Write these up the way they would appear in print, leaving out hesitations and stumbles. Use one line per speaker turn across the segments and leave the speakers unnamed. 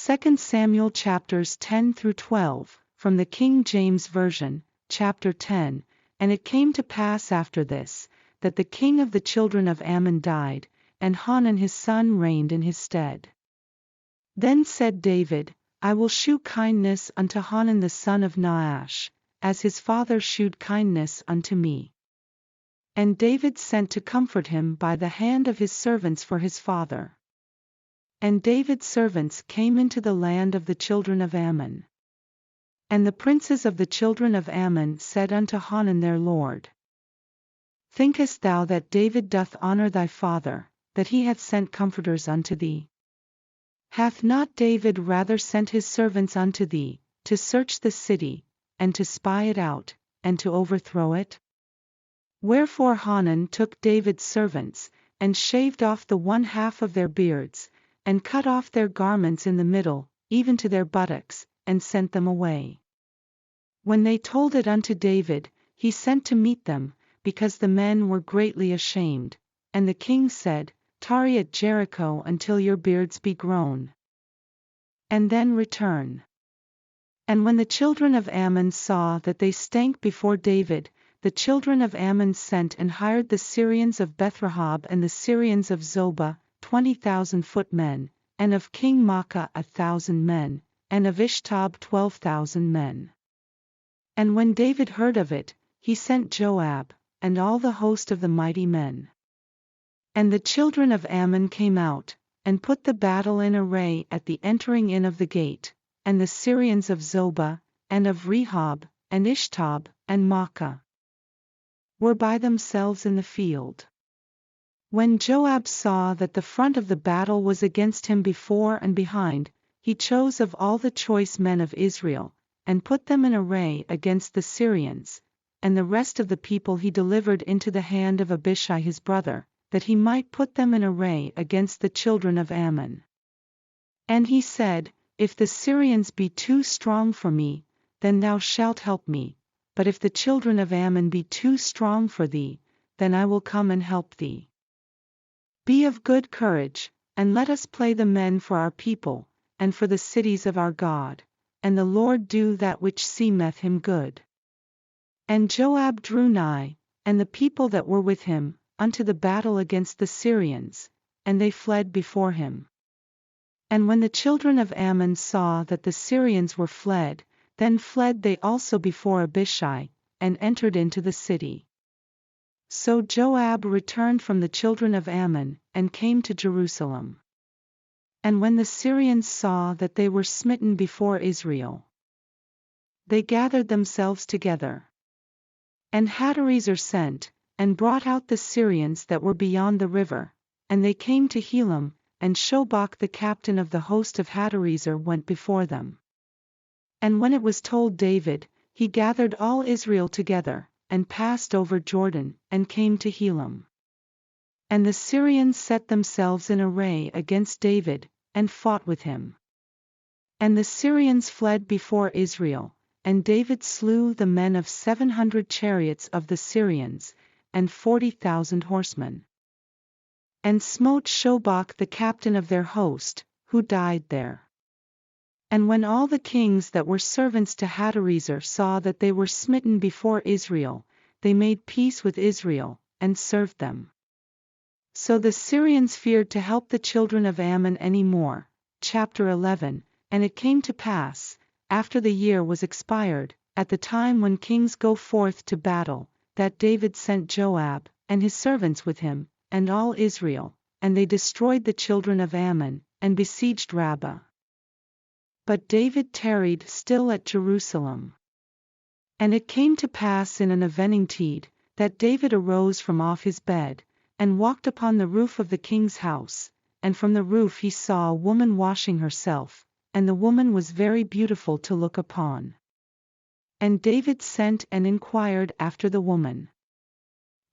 2 Samuel chapters 10 through 12, from the King James Version, chapter 10. And it came to pass after this, that the king of the children of Ammon died, and Hanan his son reigned in his stead. Then said David, I will shew kindness unto Hanan the son of Nahash, as his father shewed kindness unto me. And David sent to comfort him by the hand of his servants for his father. And David's servants came into the land of the children of Ammon. And the princes of the children of Ammon said unto Hanan their lord, Thinkest thou that David doth honor thy father, that he hath sent comforters unto thee? Hath not David rather sent his servants unto thee, to search the city, and to spy it out, and to overthrow it? Wherefore Hanan took David's servants, and shaved off the one half of their beards, and cut off their garments in the middle, even to their buttocks, and sent them away. When they told it unto David, he sent to meet them, because the men were greatly ashamed. And the king said, Tarry at Jericho until your beards be grown, and then return. And when the children of Ammon saw that they stank before David, the children of Ammon sent and hired the Syrians of Bethrehob and the Syrians of Zobah, 20,000 footmen, and of King Maacah 1,000 men, and of Ishtob 12,000 men. And when David heard of it, he sent Joab, and all the host of the mighty men. And the children of Ammon came out, and put the battle in array at the entering in of the gate, and the Syrians of Zobah, and of Rehob, and Ishtob, and Maacah were by themselves in the field. When Joab saw that the front of the battle was against him before and behind, he chose of all the choice men of Israel, and put them in array against the Syrians, and the rest of the people he delivered into the hand of Abishai his brother, that he might put them in array against the children of Ammon. And he said, If the Syrians be too strong for me, then thou shalt help me, but if the children of Ammon be too strong for thee, then I will come and help thee. Be of good courage, and let us play the men for our people, and for the cities of our God, and the Lord do that which seemeth him good. And Joab drew nigh, and the people that were with him, unto the battle against the Syrians, and they fled before him. And when the children of Ammon saw that the Syrians were fled, then fled they also before Abishai, and entered into the city. So Joab returned from the children of Ammon, and came to Jerusalem. And when the Syrians saw that they were smitten before Israel, they gathered themselves together. And Hadarezer sent, and brought out the Syrians that were beyond the river, and they came to Helam, and Shobach the captain of the host of Hadarezer went before them. And when it was told David, he gathered all Israel together, and passed over Jordan, and came to Helam. And the Syrians set themselves in array against David, and fought with him. And the Syrians fled before Israel, and David slew the men of 700 chariots of the Syrians, and 40,000 horsemen. And smote Shobach the captain of their host, who died there. And when all the kings that were servants to Hadarezer saw that they were smitten before Israel, they made peace with Israel, and served them. So the Syrians feared to help the children of Ammon any more. Chapter 11. And it came to pass, after the year was expired, at the time when kings go forth to battle, that David sent Joab, and his servants with him, and all Israel, and they destroyed the children of Ammon, and besieged Rabbah. But David tarried still at Jerusalem. And it came to pass in an eventide, that David arose from off his bed, and walked upon the roof of the king's house, and from the roof he saw a woman washing herself, and the woman was very beautiful to look upon. And David sent and inquired after the woman.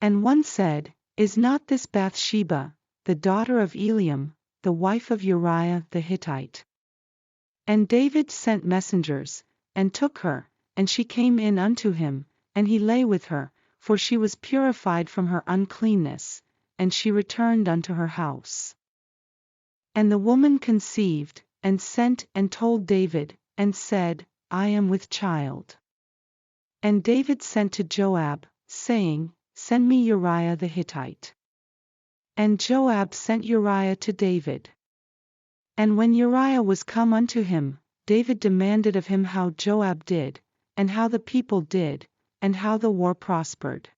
And one said, Is not this Bathsheba, the daughter of Eliam, the wife of Uriah the Hittite? And David sent messengers, and took her, and she came in unto him, and he lay with her, for she was purified from her uncleanness, and she returned unto her house. And the woman conceived, and sent and told David, and said, I am with child. And David sent to Joab, saying, Send me Uriah the Hittite. And Joab sent Uriah to David. And when Uriah was come unto him, David demanded of him how Joab did, and how the people did, and how the war prospered.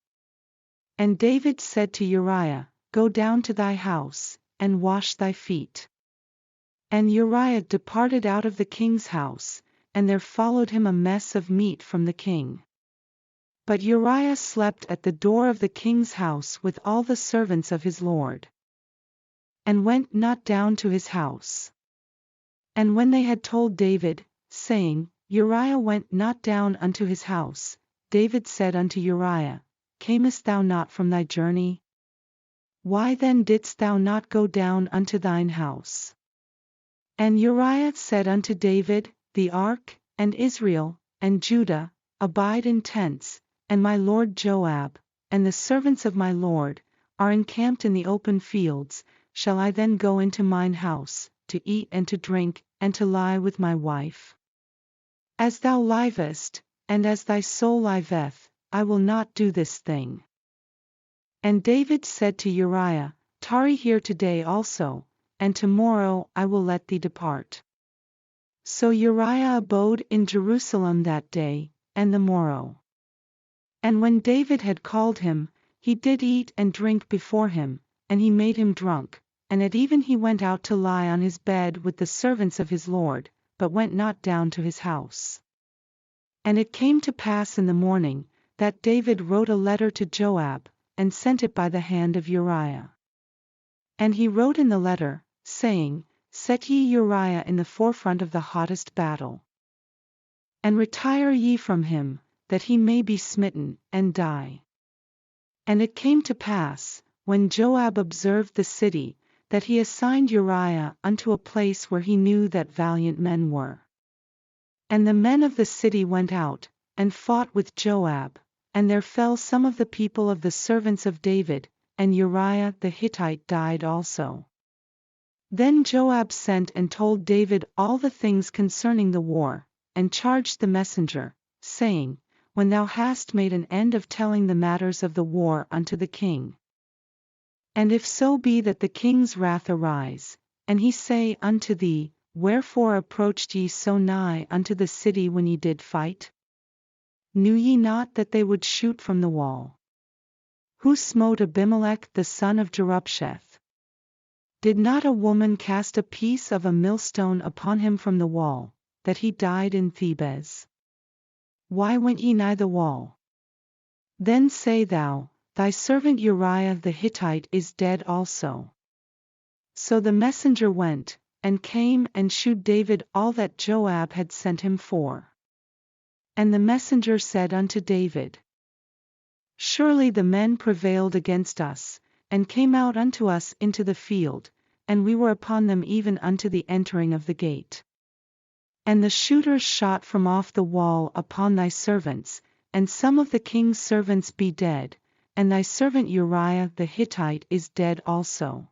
And David said to Uriah, Go down to thy house, and wash thy feet. And Uriah departed out of the king's house, and there followed him a mess of meat from the king. But Uriah slept at the door of the king's house with all the servants of his lord, and went not down to his house. And when they had told David, saying, Uriah went not down unto his house, David said unto Uriah, Camest thou not from thy journey? Why then didst thou not go down unto thine house? And Uriah said unto David, The ark, and Israel, and Judah, abide in tents, and my lord Joab, and the servants of my lord, are encamped in the open fields. Shall I then go into mine house, to eat and to drink, and to lie with my wife? As thou livest, and as thy soul liveth, I will not do this thing. And David said to Uriah, Tarry here today also, and tomorrow I will let thee depart. So Uriah abode in Jerusalem that day, and the morrow. And when David had called him, he did eat and drink before him, and he made him drunk, and at even he went out to lie on his bed with the servants of his lord, but went not down to his house. And it came to pass in the morning, that David wrote a letter to Joab, and sent it by the hand of Uriah. And he wrote in the letter, saying, Set ye Uriah in the forefront of the hottest battle. And retire ye from him, that he may be smitten, and die. And it came to pass, when Joab observed the city, that he assigned Uriah unto a place where he knew that valiant men were. And the men of the city went out, and fought with Joab, and there fell some of the people of the servants of David, and Uriah the Hittite died also. Then Joab sent and told David all the things concerning the war, and charged the messenger, saying, When thou hast made an end of telling the matters of the war unto the king, and if so be that the king's wrath arise, and he say unto thee, Wherefore approached ye so nigh unto the city when ye did fight? Knew ye not that they would shoot from the wall? Who smote Abimelech the son of Jerubbesheth? Did not a woman cast a piece of a millstone upon him from the wall, that he died in Thebez? Why went ye nigh the wall? Then say thou, Thy servant Uriah the Hittite is dead also. So the messenger went, and came and shewed David all that Joab had sent him for. And the messenger said unto David, Surely the men prevailed against us, and came out unto us into the field, and we were upon them even unto the entering of the gate. And the shooters shot from off the wall upon thy servants, and some of the king's servants be dead, and thy servant Uriah the Hittite is dead also.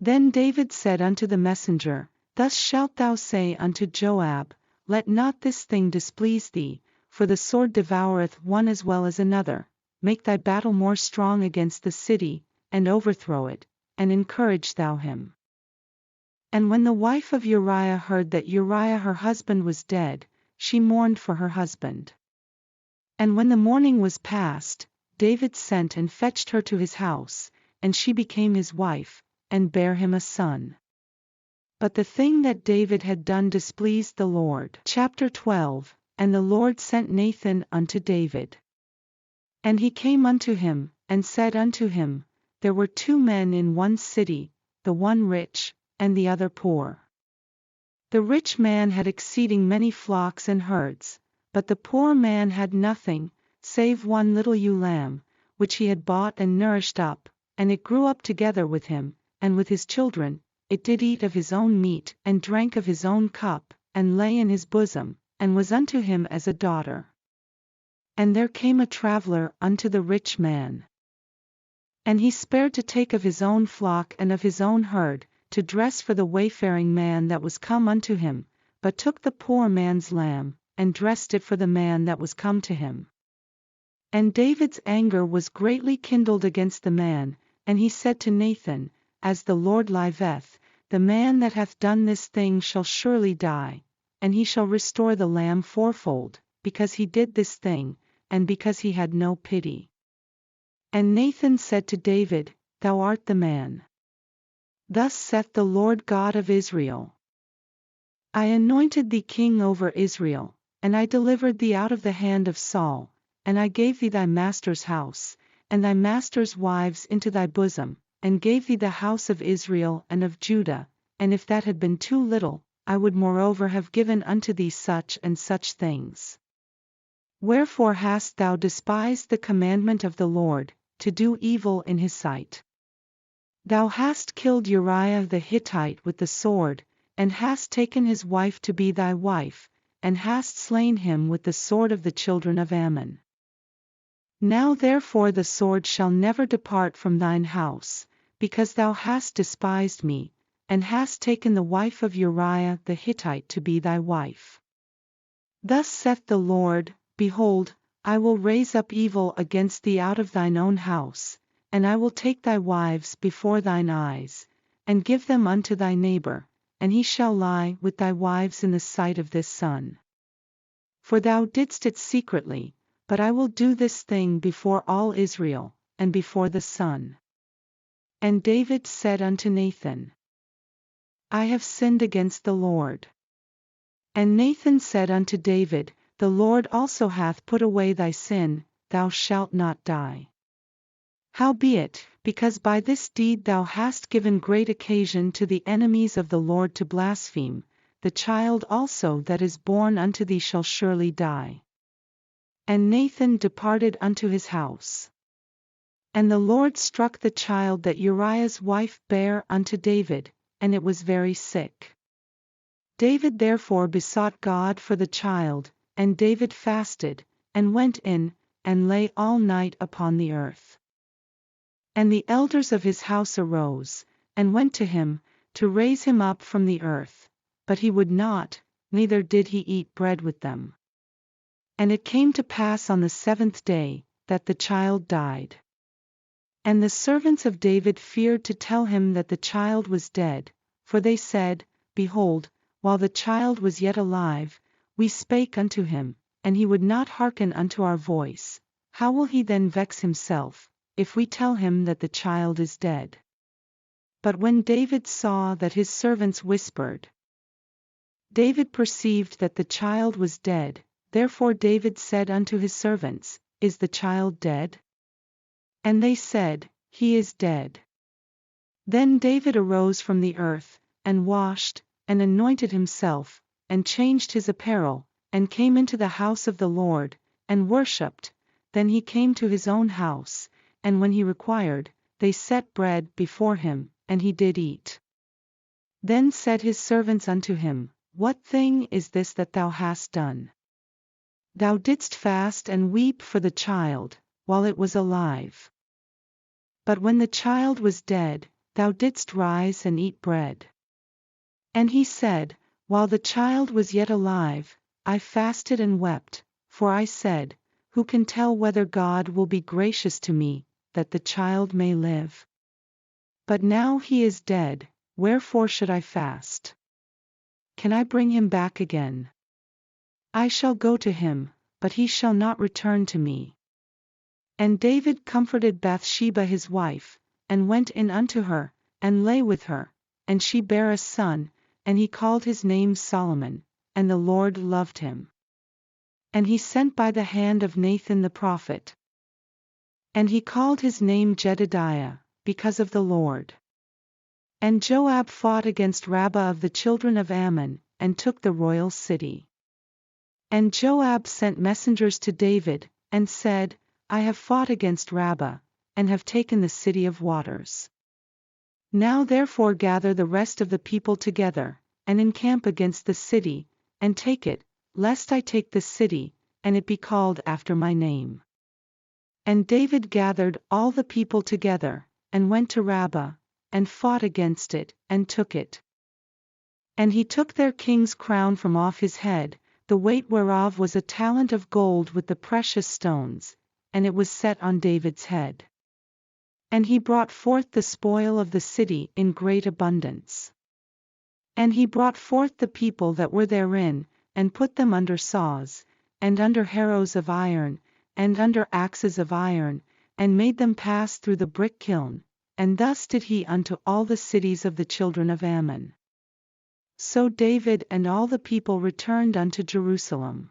Then David said unto the messenger, Thus shalt thou say unto Joab, Let not this thing displease thee, for the sword devoureth one as well as another. Make thy battle more strong against the city, and overthrow it, and encourage thou him. And when the wife of Uriah heard that Uriah her husband was dead, she mourned for her husband. And when the mourning was past, David sent and fetched her to his house, and she became his wife, and bare him a son. But the thing that David had done displeased the Lord. Chapter 12. And the Lord sent Nathan unto David. And he came unto him, and said unto him, There were 2 men in one city, the one rich, and the other poor. The rich man had exceeding many flocks and herds, but the poor man had nothing, save one little ewe lamb, which he had bought and nourished up, and it grew up together with him, and with his children. It did eat of his own meat, and drank of his own cup, and lay in his bosom, and was unto him as a daughter. And there came a traveler unto the rich man. And he spared to take of his own flock and of his own herd, to dress for the wayfaring man that was come unto him, but took the poor man's lamb, and dressed it for the man that was come to him. And David's anger was greatly kindled against the man, and he said to Nathan, As the Lord liveth, the man that hath done this thing shall surely die, and he shall restore the lamb fourfold, because he did this thing, and because he had no pity. And Nathan said to David, Thou art the man. Thus saith the Lord God of Israel, I anointed thee king over Israel, and I delivered thee out of the hand of Saul, and I gave thee thy master's house, and thy master's wives into thy bosom, and gave thee the house of Israel and of Judah, and if that had been too little, I would moreover have given unto thee such and such things. Wherefore hast thou despised the commandment of the Lord, to do evil in his sight? Thou hast killed Uriah the Hittite with the sword, and hast taken his wife to be thy wife, and hast slain him with the sword of the children of Ammon. Now therefore the sword shall never depart from thine house, because thou hast despised me, and hast taken the wife of Uriah the Hittite to be thy wife. Thus saith the Lord, Behold, I will raise up evil against thee out of thine own house, and I will take thy wives before thine eyes, and give them unto thy neighbor, and he shall lie with thy wives in the sight of this sun. For thou didst it secretly, but I will do this thing before all Israel, and before the sun. And David said unto Nathan, I have sinned against the Lord. And Nathan said unto David, The Lord also hath put away thy sin, thou shalt not die. Howbeit, because by this deed thou hast given great occasion to the enemies of the Lord to blaspheme, the child also that is born unto thee shall surely die. And Nathan departed unto his house. And the Lord struck the child that Uriah's wife bare unto David, and it was very sick. David therefore besought God for the child, and David fasted, and went in, and lay all night upon the earth. And the elders of his house arose, and went to him, to raise him up from the earth, but he would not, neither did he eat bread with them. And it came to pass on the 7th day, that the child died. And the servants of David feared to tell him that the child was dead, for they said, Behold, while the child was yet alive, we spake unto him, and he would not hearken unto our voice. How will he then vex himself, if we tell him that the child is dead? But when David saw that his servants whispered, David perceived that the child was dead, therefore David said unto his servants, Is the child dead? And they said, He is dead. Then David arose from the earth, and washed, and anointed himself, and changed his apparel, and came into the house of the Lord, and worshipped. Then he came to his own house, and when he required, they set bread before him, and he did eat. Then said his servants unto him, What thing is this that thou hast done? Thou didst fast and weep for the child, while it was alive. But when the child was dead, thou didst rise and eat bread. And he said, While the child was yet alive, I fasted and wept, for I said, Who can tell whether God will be gracious to me, that the child may live? But now he is dead, wherefore should I fast? Can I bring him back again? I shall go to him, but he shall not return to me. And David comforted Bathsheba his wife, and went in unto her, and lay with her, and she bare a son, and he called his name Solomon, and the Lord loved him. And he sent by the hand of Nathan the prophet. And he called his name Jedidiah, because of the Lord. And Joab fought against Rabbah of the children of Ammon, and took the royal city. And Joab sent messengers to David, and said, I have fought against Rabbah, and have taken the city of waters. Now therefore gather the rest of the people together, and encamp against the city, and take it, lest I take the city, and it be called after my name. And David gathered all the people together, and went to Rabbah, and fought against it, and took it. And he took their king's crown from off his head, the weight whereof was a talent of gold with the precious stones, and it was set on David's head. And he brought forth the spoil of the city in great abundance. And he brought forth the people that were therein, and put them under saws, and under harrows of iron, and under axes of iron, and made them pass through the brick kiln, and thus did he unto all the cities of the children of Ammon. So David and all the people returned unto Jerusalem.